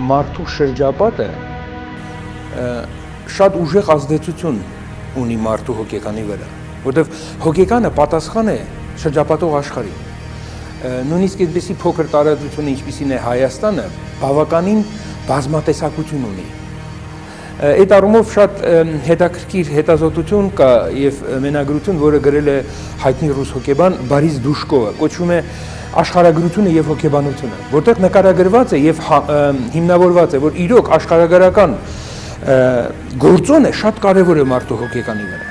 մարդու շրջապատը շատ ուժեղ ազդեցություն ունի մարդու հոգեկանի վրա, որտեղ հոգեկանը պատասխան է շրջապատող աշխարհին։ Նույնիսկ այդպիսի փոքր տարածությունը, ինչպիսին է Հայաստանը, բավականին բազմատեսակություն ունի։ Այդ առումով շատ հետաքրքիր հետազոտություն կա եւ մենագրություն, որը գրել է հայտնի ռուս հոգեբան Բորիս Դուշկովը, կոչվում է աշխարհագրությունը եւ հոգեբանությունը, որտեղ նկարագրված է եւ հիմնավորված է, որ իրոք աշխարհագրական գործոնը շատ կարեւոր է մարդու հոգեկանի վրա։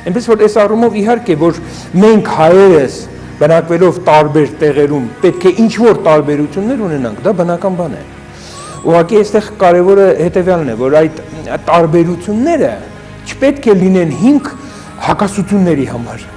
Այնպես որ այս առումով իհարկե որ մենք հայերս բնակվելով տարբեր տեղերում պետք է ինչ-որ տարբերություններ ունենանք, դա բնական բան է։ Ուղղակի այստեղ կարևորը հետևյալն է, որ այդ տարբերությունները չպետք է լինեն հիմք հակասությունների համար։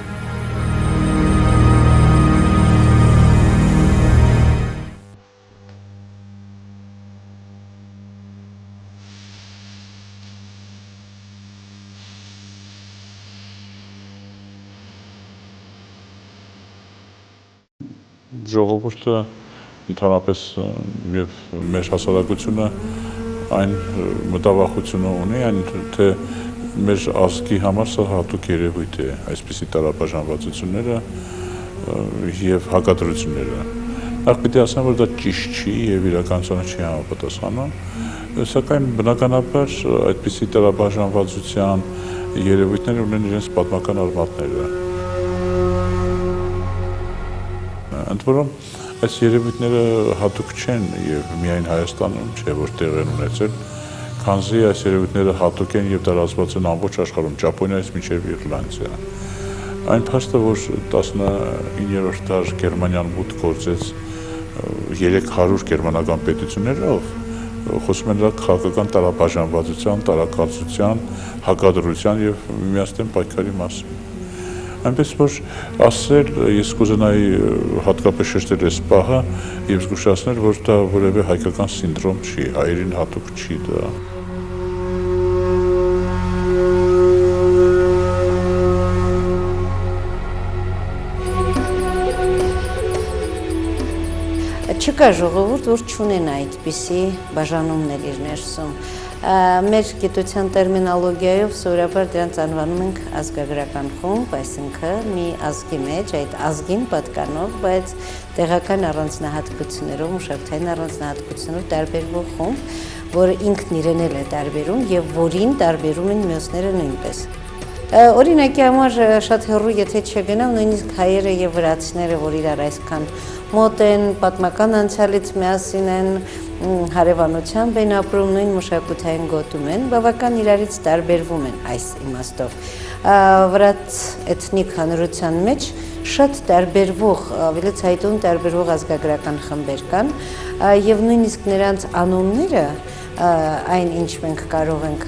Ժողովուրդը ընդհանրապես եւ մեր հասարակությունը այն մտավախությունը ունի, այն թե մեր ազգի համար սա հատուկ երևույթ է, այսպիսի տարաբաժանվածությունները եւ հակադրությունները։ Նախ պիտի ասեմ, որ դա ճիշտ չի եւ իրականությունը չի համապատասխանում, սակայն բնականաբար այդպիսի տարաբաժանվածության երևույթները ունեն իրենց պատմական արմատները։ Ընդ որում, այս երևույթները հատուկ չեն եւ միայն Հայաստանում չէ, որ տեղ են ունեցել, քանզի այս երևույթները հատուկ են եւ տարածված են ամբողջ աշխարհում, Ճապոնիայից մինչեւ Իռլանդիա։ Այն փաստը, որ 19-րդ դար Գերմանիան մուտք գործեց 300 գերմանական պետություններով, խոսում են դրա քաղաքական տարաբաժանվածության, տարակարծության, հակադրության եւ միմյանցին պայքարի մասին։ Այնպես որ ասել, ես կուզենայի հատկապես շեշտել այս պահը եւ զգուշացնել, որ դա որևէ հայկական սինդրոմ չի, հայերին հատուկ չի դա։ Չկա ժողովուրդ, որ չունենա այդպիսի բաժանումներ իր ներսում։ Մեր գիտության տերմինոլոգիայով սովորաբար դրանց անվանում ենք ազգագրական խումբ, այսինքն մի ազգի մեջ այդ ազգին պատկանող, բայց տեղական առանձնահատկություններով, մշակութային առանձնահատկություններով տարբերվող խումբ, որը ինքն իրեն էլ է տարբերում եւ որին տարբերում են մյուսները նույնպես։ Օրինակի համար շատ հեռու եթե չգնամ, նույնիսկ հայերը եւ վրացիները, որ իրար այսքան մոտ են, պատմական անցյալից միասին են, հարևանությամբ են ապրում, նույն մշակութային գոտում են, բավական իրարից տարբերվում են այս իմաստով։ Վրաց էթնիկ հանրության մեջ շատ տարբերվող, ավելի ցայտուն տարբերվող ազգագրական խմբեր կան եւ նույնիսկ նրանց անունները, այն ինչ մենք կարող ենք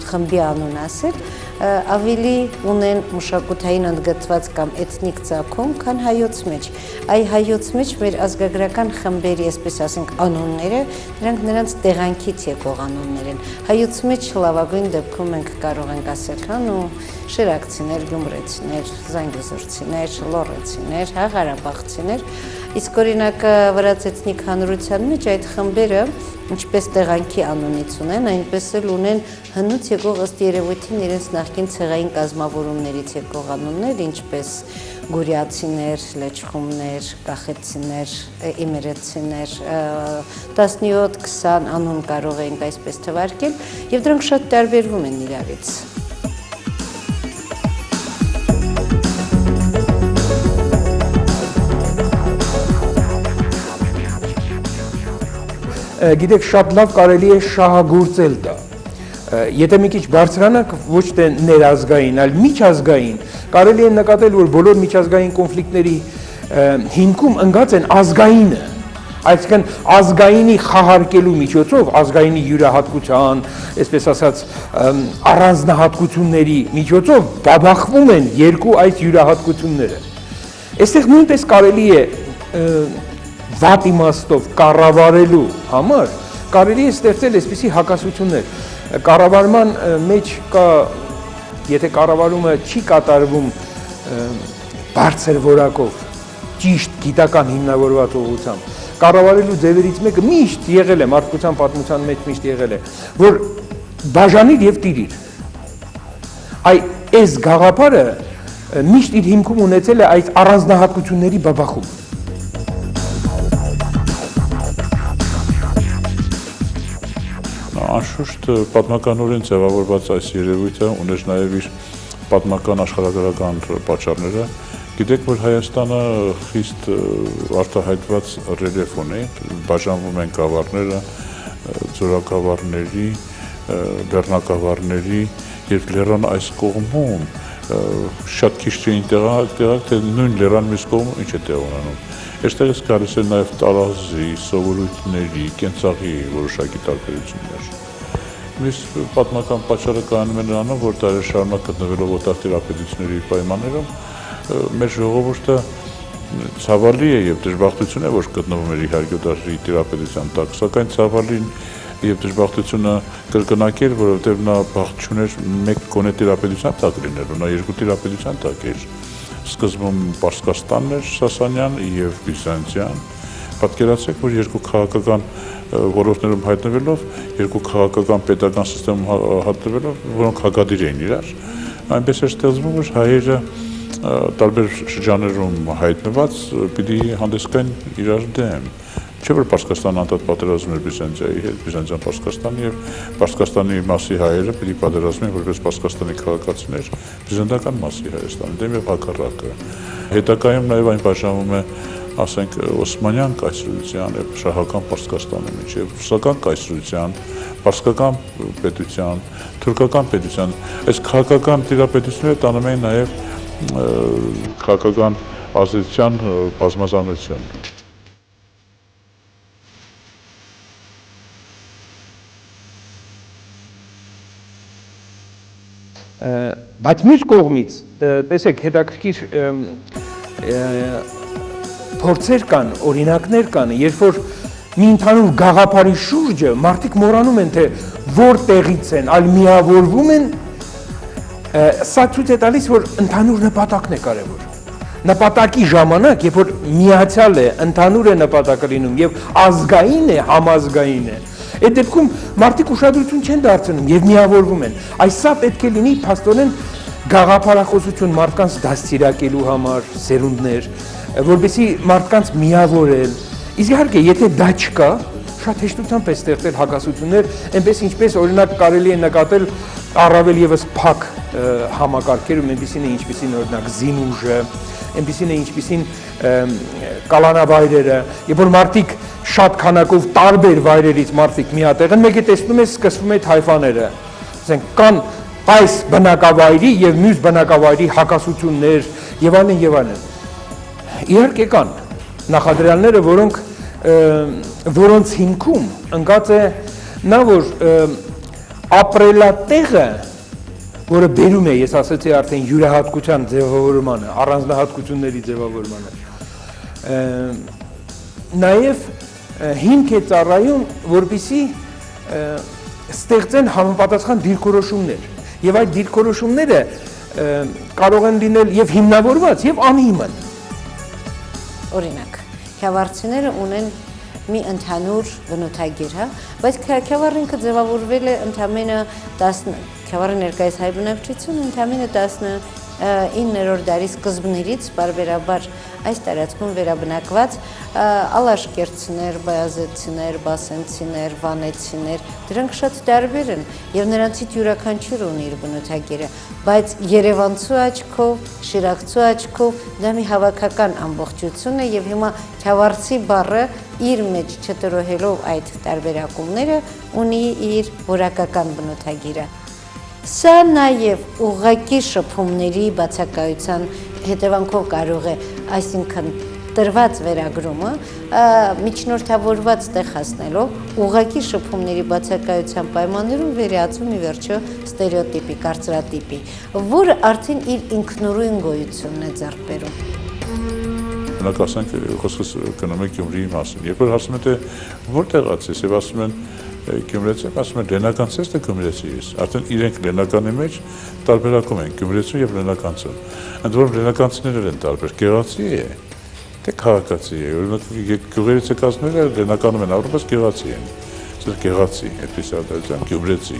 խմբի անուն ասել, ավելի ունեն մշակութային ընդգծված կամ էթնիկ ծագում, քան հայոց մեջ։ Այ հայոց մեջ մեր ազգագրական խմբերի, այսպես ասենք, անունները, դրանք նրանց տեղանքից եկող անուններ են։ Հայոց մեջ լավագույն դեպքում մենք կարող ենք ասել, հա, շիրակցիներ, գյումրեցիներ, զանգեզուրցիներ, լոռեցիներ, ղարաբաղցիներ, իսկ օրինակ վրաց էթնիկ հանրության մեջ այդ խմբերը ինչպես տեղանքի անունից ունեն, այնպես էլ ունեն հնուց եկող ըստ երևույթին իրենց նախկին ցեղային կազմավորումներից եկող անուններ, ինչպես գուրիացիներ, լեչխումներ, կախեցիներ, իմերեցիներ, 17-20 անուն կարող ենք այսպես թվարկել, եւ դրանք շատ տարբերվում են իրարից։ Գիտեք, շատ լավ կարելի է շահագործել դա։ Եթե մի քիչ բարձրանանք ոչ թե ներազգային, այլ միջազգային, կարելի է նկատել, որ բոլոր միջազգային կոնֆլիկտների հիմքում ընկած են ազգայինը, այսինքն ազգայինի խահարկելու միջոցով, ազգայինի յուրահատկության, այսպես ասած, առանձնահատկությունների միջոցով բաբախվում են երկու այս յուրահատկությունները։ Այստեղ նույնպես կարելի է վատ իմաստով կառավարելու համար կարելի է ստեղծել այսպիսի հակասություններ։ Կառավարման մեջ կա, եթե կառավարումը չի կատարվում բարձր որակով, ճիշտ գիտական հիմնավորված ուղղությամբ, կառավարելու ձևերից մեկը միշտ եղել է մարդկության պատմության մեջ միշտ եղել է, որ բաժանիր եւ տիրիր։ Այս գաղափարը միշտ իր հիմքում ունեցել է այս առանձնահատկությունների բաբախում։ Անշուշտ պատմականորեն ձևավորված այս երևույթը ուներ նաև իր պատմական աշխարհագրական պատճառները։ Գիտեք, որ Հայաստանը խիստ արտահայտված ռելիեֆ ունի, բաժանվում են գավառները, ձորագավառների, լեռնագավառների, երբ լեռան այս կողմում շատ քիչ չէին տեղակ, թե նույն լեռան մյուս կողմում ինչ է տեղ ունենում։ Այստեղից գալիս են նաև տարազի, սովորույթների, կենցաղի որոշակի տարբերություններ։ Մյուս պատմական պատճառը կայանում է նրանում, որ դարեր շարունակ գտնվելով օտար տիրապետությունների պայմաններում, մեր ժողովուրդը ցավալի է եւ դժբախտություն է, որ գտնվում էր իհարկե օտարի տիրապետության տակ, սակայն ցավալին եւ դժբախտությունը կրկնակեր, որովհետեւ նա բախտ չուներ մեկ գոնե տիրապետության տակ լինելու, նա երկու տիրապետության տակ էր։ Սկզբում Պարսկաստանն էր Սասանյան եւ Բիզանտիան։ Պատկերացրեք, որ երկու քաղաքական ոլորտներում հայտնվելով, երկու քաղաքական պետական համակարգում հայտնվելով, որոնք հակադիր էին իրար, այնպես էր ստեղծվում, որ հայերը տարբեր շրջաններում հայտնված պիտի հանդես գային իրար դեմ։ Չէ՞ որ Պարսկաստանը անդադ պատերազմ էր Բիզանտիայի հետ, Բիզանտիան Պարսկաստանի եւ Պարսկաստանի մասի հայերը պիտի պատերազմեն որպես Պարսկաստանի քաղաքացիներ բիզանտական մասի Հայաստանի դեմ եւ հակառակը։ Հետագայում նաեւ այն բաժանվում է, ասենք, Օսմանյան կայսրության եւ շահական Պարսկաստանի միջեւ, ռուսական կայսրության, պարսկական պետության, թուրքական պետության։ Այս քաղաքական տիրապետությունները տանում են նաեւ քաղաքական ազդեցության բազմազանություն։ Բայց մյուս կողմից, տեսեք, հետաքրքիր փորձեր կան, օրինակներ կան, երբ որ մի ընդհանուր գաղափարի շուրջը մարդիկ մոռանում են, թե որտեղից են, այլ միավորվում են, սա ցույց է տալիս, որ ընդհանուր նպատակն է կարևոր։ Նպատակի ժամանակ, երբ որ միացյալ է, ընդհանուր է նպատակը լինում եւ ազգային է, համազգային է, այդ դեպքում մարդիկ ուշադրություն չեն դարձնում եւ միավորվում են։ Այս սա պետք է լինի փաստորեն գաղափարախոսություն մարդկանց դաստիարակելու համար, սերունդներ, որպեսզի մարդկանց միավորել։ Իսկ իհարկե, եթե դա չկա, շատ հեշտությամբ է ստեղծել հակասություններ, այնպես ինչպես օրինակ կարելի է նկատել առավել եւս փակ համակարգերում, այնպիսին է ինչպիսին օրինակ Զինուժը, այնպիսին է ինչպիսին կալանավայրերը, երբ որ մարդիկ շատ քանակով տարբեր վայրերից մարդիկ միատեղ են, մեկը տեսնում է սկսվում է թայֆաները, ասենք կան այս բնակավայրի եւ մյուս բնակավայրի հակասություններ եւ այլն եւ այլն։ Իհարկե կան նախադրյալները, որոնց հիմքում ընկած է նա, որ ապրելատեղը, որը բերում է, ես ասացի արդեն յուրահատկության ձևավորմանը, առանձնահատկությունների ձևավորմանը, նաև հիմք է ծառայում, որպեսզի ստեղծեն համապատասխան դիրքորոշումներ, եւ այդ դիրքորոշումները կարող են լինել եւ հիմնավորված եւ անհիմն։ Օրինակ, քյավառցիները ունեն մի ընդհանուր բնութագիր, բայց քյավառը ինքը ձևավորվել է ընդամենը 10 քյավառի ներկայիս հայ բնակչությունը ընդամենը 19-րդ դարի սկզբներից բարբերաբար այս տարածքում վերաբնակված ալաշկերտցիներ, բայազետցիներ, բասենցիներ, վանեցիներ, դրանք շատ տարբեր են եւ նրանցից յուրաքանչյուրը ունի իր բնութագիրը, բայց Երևանցու աչքով, Շիրակցու աչքով դա մի հավաքական ամբողջություն է եւ հիմա քյավառցի բառը իր մեջ չտրոհելով այդ տարբերակումները ունի իր որակական բնութագիրը։ Սա նաև ուղղակի շփումների բացակայության հետևանքով կարող է, այսինքն տրված վերագրումը միջնորդավորված տեղ հասնելով ուղղակի շփումների բացակայության պայմաններում վերածվում ի վերջո ստերեոտիպի, կարծրատիպի, որը արդեն իր ինքնուրույն գոյությունն է ձեռք բերում։ Օրինակ ասենք, խոսքս գնում է Գյումրիի մասին, երբ որ հարցնում են, թե որտեղից ես, եւ ասում են Գյումրեցի, ասում են լենականց ես, թե գյումրեցի ես, արդեն իրենք լենականի մեջ տարբերակում են գյումրեցու եւ լենականցու, ընդ որում լենականցիները են տարբեր, գեղացի է, Դե քաղաքացի է, օրինակ գյուղերից եկածները լենականում են առնվազն գեղացի են, սա գեղացի, այդպես ադարձան, գյուբրեցի։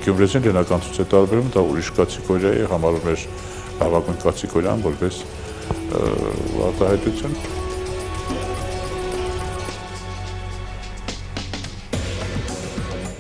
Գյուբրեցին լենական ցույց է տարբերում, դա ուրիշ կատեգորիա է, համարում էր լավագույն կատեգորիան որպես արտահայտություն։